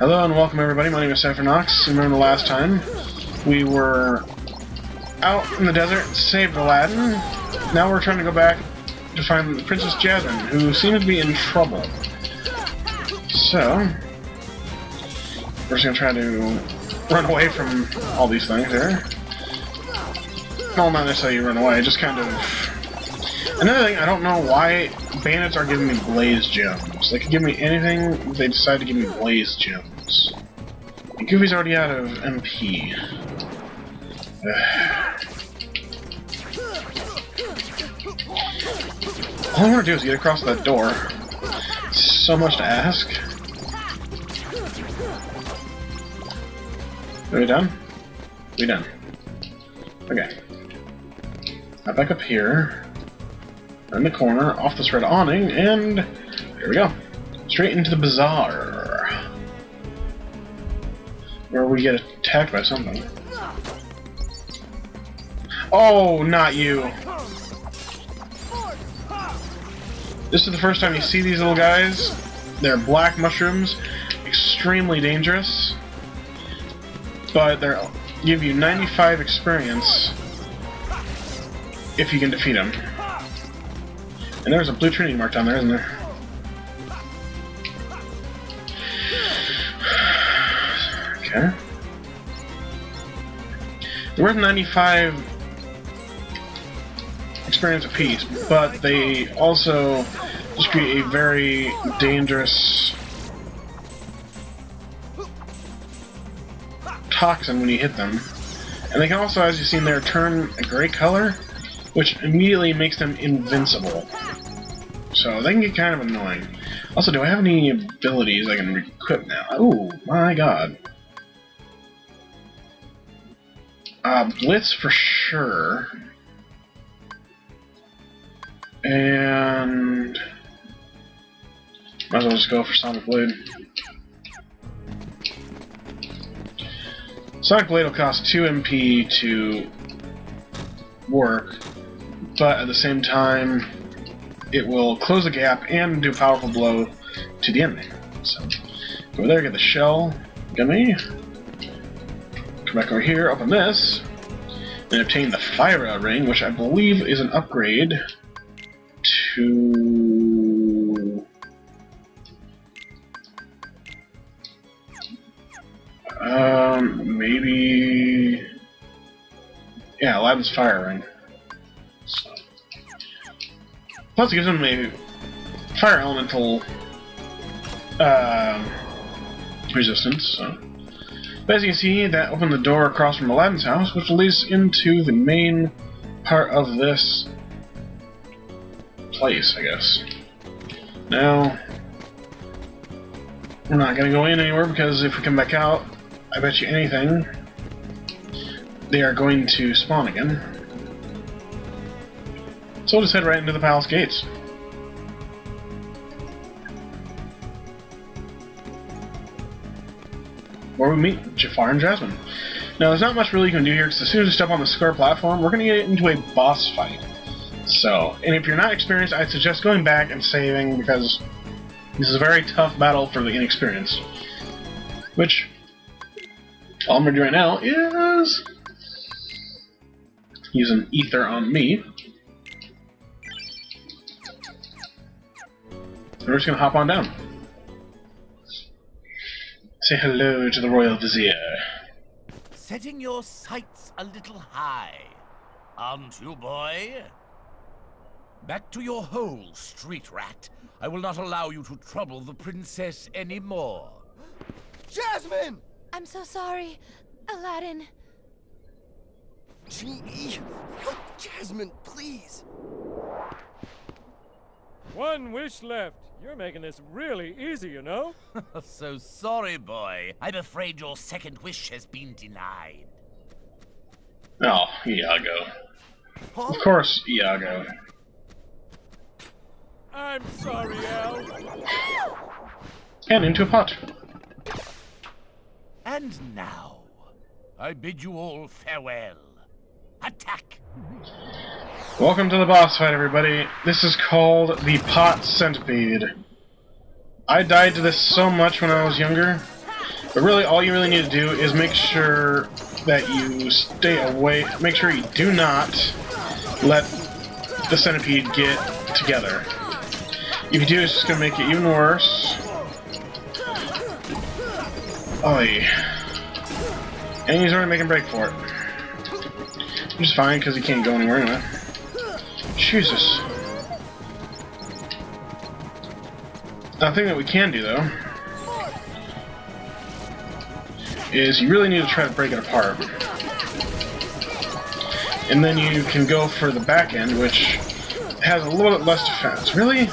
Hello and welcome everybody, my name is Cyphernox. Remember the last time we were out in the desert, saved Aladdin. Now we're trying to go back to find Princess Jasmine, who seems to be in trouble. So, we're just going to try to run away from all these things here. Well, not necessarily run away, just kind of... Another thing, I don't know why bandits are giving me blaze gems. They could give me anything, but they decide to give me blaze gems. And Goofy's already out of MP. All I want to do is get across that door. So much to ask. Are we done? We done. Okay. Now back up here. In the corner, off this red awning, and here we go. Straight into the bazaar. Where we get attacked by something. Oh, not you! This is the first time you see these little guys. They're black mushrooms, extremely dangerous, but they give you 95 experience if you can defeat them. And there's a blue trinity mark down there, isn't there? Okay. They're worth 95 experience apiece, but they also just create a very dangerous toxin when you hit them. And they can also, as you've seen there, turn a gray color, which immediately makes them invincible. So they can get kind of annoying. Also, do I have any abilities I can equip now? Oh my god. Blitz for sure. And might as well just go for Sonic Blade. Sonic Blade will cost 2 MP to work, but at the same time it will close the gap and do a powerful blow to the enemy. So, go over there, get the shell, gummy. Come back over here, open this, and obtain the Fire Ring, which I believe is an upgrade to... maybe... Yeah, Aladdin's Fire Ring. So. Plus it gives him a fire elemental resistance, so. But as you can see, that opened the door across from Aladdin's house, which leads into the main part of this place, I guess. Now, we're not going to go in anywhere, because if we come back out, I bet you anything, they are going to spawn again. So we'll just head right into the palace gates. Where we meet Jafar and Jasmine. Now there's not much really you can do here, because as soon as you step on the square platform, we're going to get into a boss fight. So, and if you're not experienced, I'd suggest going back and saving, because this is a very tough battle for the inexperienced. Which, all I'm going to do right now is use an ether on me. We're just going to hop on down. Say hello to the Royal Vizier. Setting your sights a little high, aren't you, boy? Back to your hole, street rat. I will not allow you to trouble the princess anymore. Jasmine! I'm so sorry, Aladdin. Genie, help Jasmine, please. One wish left. You're making this really easy, you know? So sorry, boy. I'm afraid your second wish has been denied. Oh, Iago. Huh? Of course, Iago. I'm sorry, Al. And into a pot. And now, I bid you all farewell. Attack! Welcome to the boss fight, everybody. This is called the Pot Centipede. I died to this so much when I was younger. But really, all you really need to do is make sure that you stay away. Make sure you do not let the centipede get together. If you do, it's just going to make it even worse. Oy. And he's already making break for it. Which is fine, because he can't go anywhere anyway. Jesus. The thing that we can do, though, is you really need to try to break it apart. And then you can go for the back end, which has a little bit less defense. Really?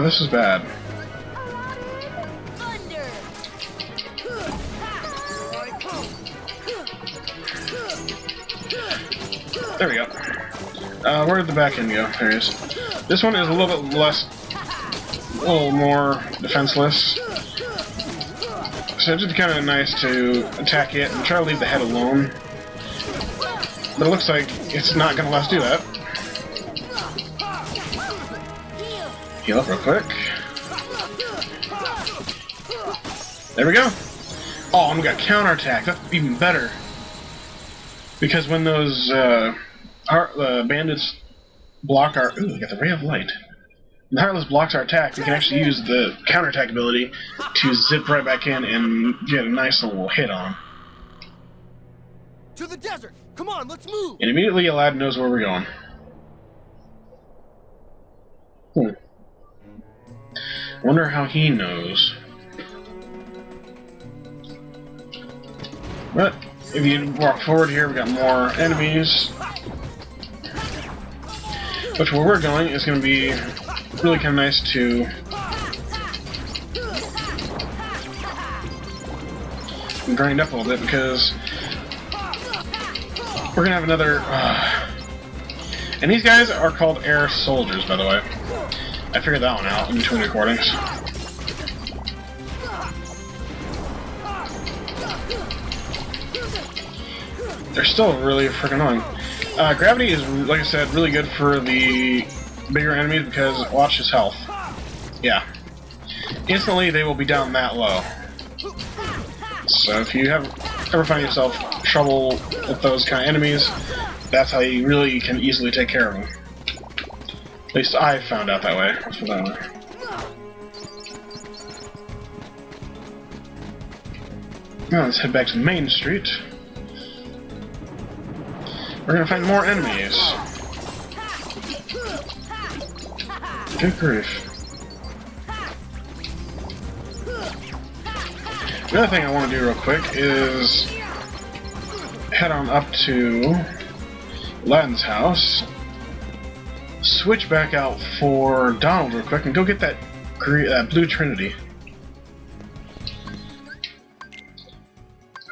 This is bad. There we go. Where did the back end go? There it is. This one is a little bit less, a little more defenseless. So it's just kind of nice to attack it and try to leave the head alone. But it looks like it's not going to let us do that. Heal up real quick. There we go. Oh, and we got counterattack. That's even better. Because when those bandits block our... Ooh, we got the Ray of Light. When the Heartless blocks our attack, we can actually use the counterattack ability to zip right back in and get a nice little hit on. To the desert! Come on, let's move! And immediately Aladdin knows where we're going. Wonder how he knows. But if you walk forward here, we got more enemies. Which where we're going is going to be really kind of nice to grind up a little bit, because we're going to have another... and these guys are called Air Soldiers, by the way. I figured that one out in between recordings. They're still really freaking annoying. Gravity is, like I said, really good for the bigger enemies because watch his health. Yeah. Instantly they will be down that low. So if you ever find yourself trouble with those kind of enemies, that's how you really can easily take care of them. At least I found out that way. Let's put that way. Now let's head back to Main Street. We're gonna find more enemies. Good grief. The other thing I want to do real quick is head on up to Aladdin's house, switch back out for Donald real quick, and go get that blue Trinity.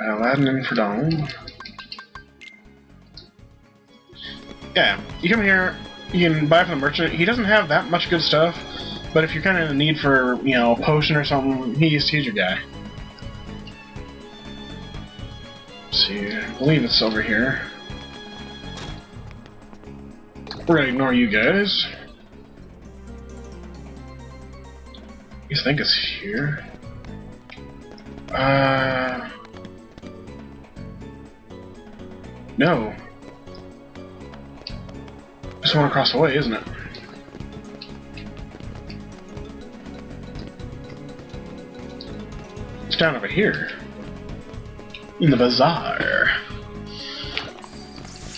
Aladdin in for Donald. Yeah, you come here, you can buy from the merchant. He doesn't have that much good stuff, but if you're kind of in need for, you know, a potion or something, he's your guy. Let's see, I believe it's over here. We're gonna ignore you guys. You think it's here? No. It's one across the way, isn't it? It's down over here. In the bazaar.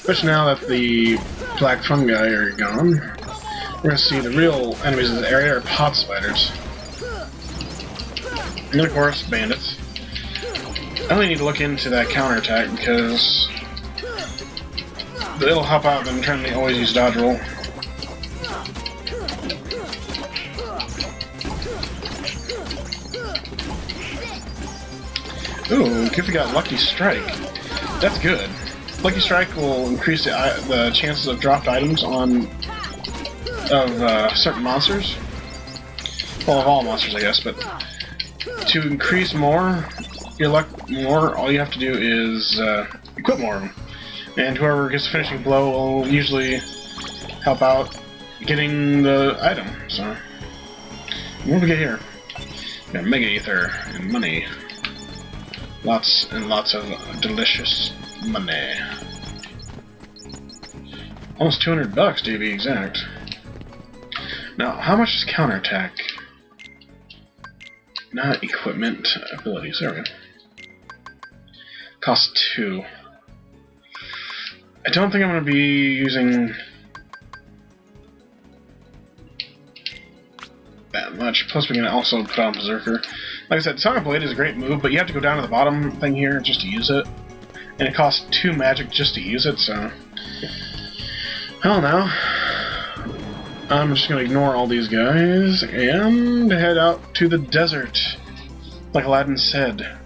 Which now that the black fungi are gone, we're going to see the real enemies of the area are pot spiders. And then of course, bandits. I only need to look into that counterattack because it'll help out them trying to always use dodge roll. Ooh, Goofy got Lucky Strike. That's good. Lucky Strike will increase the chances of dropped items of certain monsters. Well, of all monsters, I guess, but to increase your luck more, all you have to do is equip more of them. And whoever gets the finishing blow will usually help out getting the item. So What do we get here? We got Mega Ether and money. Lots and lots of delicious money. Almost $200 to be exact. Now, how much is counterattack? Not equipment, abilities. There we go. Costs 2. I don't think I'm going to be using that much. Plus, we can also put on Berserker. Like I said, Sonic Blade is a great move, but you have to go down to the bottom thing here just to use it. And it costs 2 magic just to use it, so... I don't know. I'm just going to ignore all these guys and head out to the desert, like Aladdin said.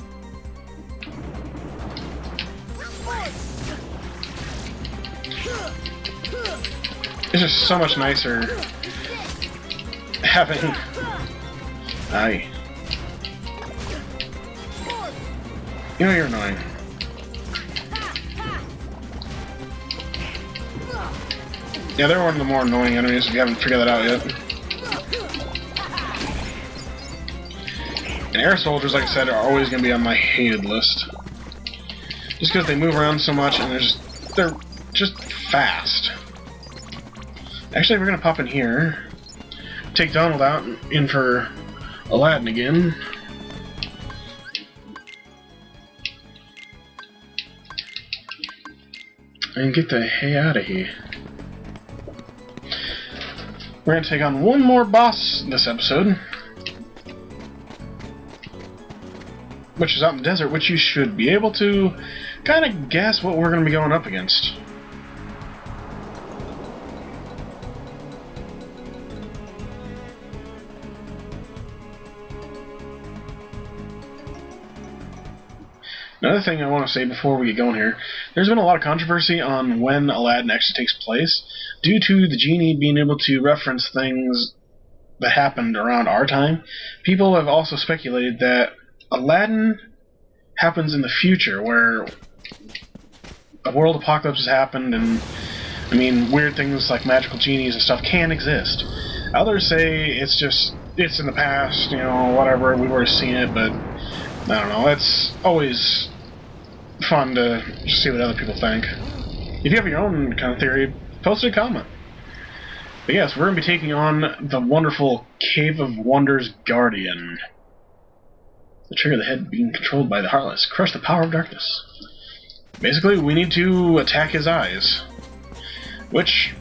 It's just so much nicer having... Aye. You know you're annoying. Yeah, they're one of the more annoying enemies if you haven't figured that out yet. And air soldiers, like I said, are always going to be on my hated list. Just because they move around so much and they're just fast. Actually, we're going to pop in here. Take Donald out in for Aladdin again. And get the hay out of here. We're going to take on one more boss this episode. Which is out in the desert, which you should be able to kind of guess what we're going to be going up against. Another thing I want to say before we get going here, there's been a lot of controversy on when Aladdin actually takes place, due to the genie being able to reference things that happened around our time. People have also speculated that Aladdin happens in the future, where a world apocalypse has happened, and, I mean, weird things like magical genies and stuff can exist. Others say it's in the past, you know, whatever, we've already seen it, but I don't know, it's always fun to just see what other people think. If you have your own kind of theory, post a comment. But yes, we're going to be taking on the wonderful Cave of Wonders Guardian. The trigger of the head being controlled by the Heartless. Crush the power of darkness. Basically, we need to attack his eyes. Which,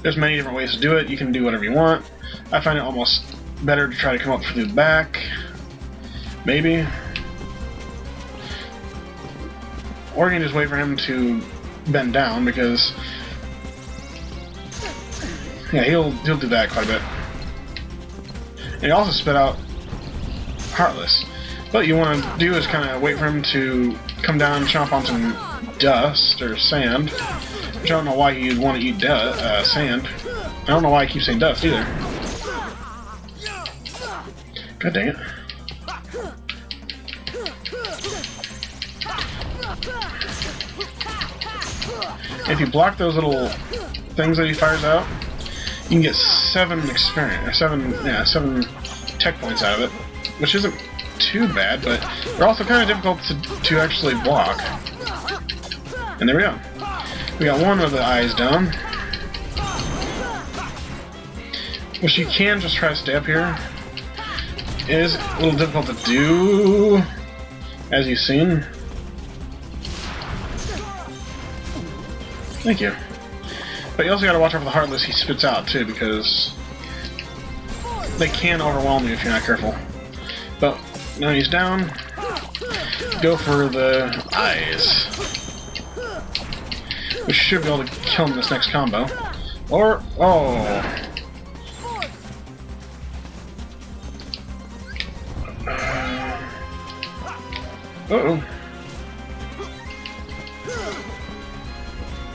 there's many different ways to do it. You can do whatever you want. I find it almost better to try to come up through the back. Maybe. Or you can just wait for him to bend down, because yeah, he'll do that quite a bit. And he also spit out Heartless. What you want to do is kind of wait for him to come down and chomp on some dust or sand. Which I don't know why you'd want to eat sand. I don't know why I keep saying dust either. God dang it. If you block those little things that he fires out, you can get 7 experience, or 7 tech points out of it, which isn't too bad, but they're also kind of difficult to actually block. And there we go. We got one of the eyes down, which you can just try to stay up here. It is a little difficult to do, as you've seen. Thank you. But you also gotta watch out for the Heartless he spits out, too, because they can overwhelm you if you're not careful. But now he's down. Go for the eyes. We should be able to kill him this next combo. Or, oh. Uh-oh.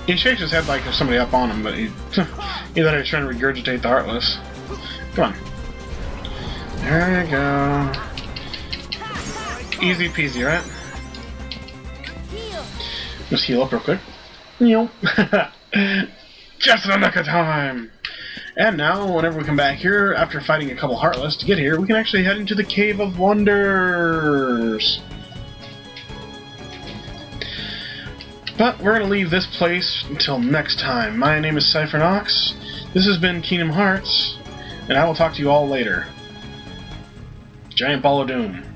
He shakes his head like there's somebody up on him, but he thought he was trying to regurgitate the Heartless. Come on. There we go. Easy peasy, right? Just heal up real quick. Just in the nick of time! And now, whenever we come back here, after fighting a couple Heartless to get here, we can actually head into the Cave of Wonders. But we're going to leave this place until next time. My name is CypherNox. This has been Kingdom Hearts, and I will talk to you all later. Giant Ball of Doom.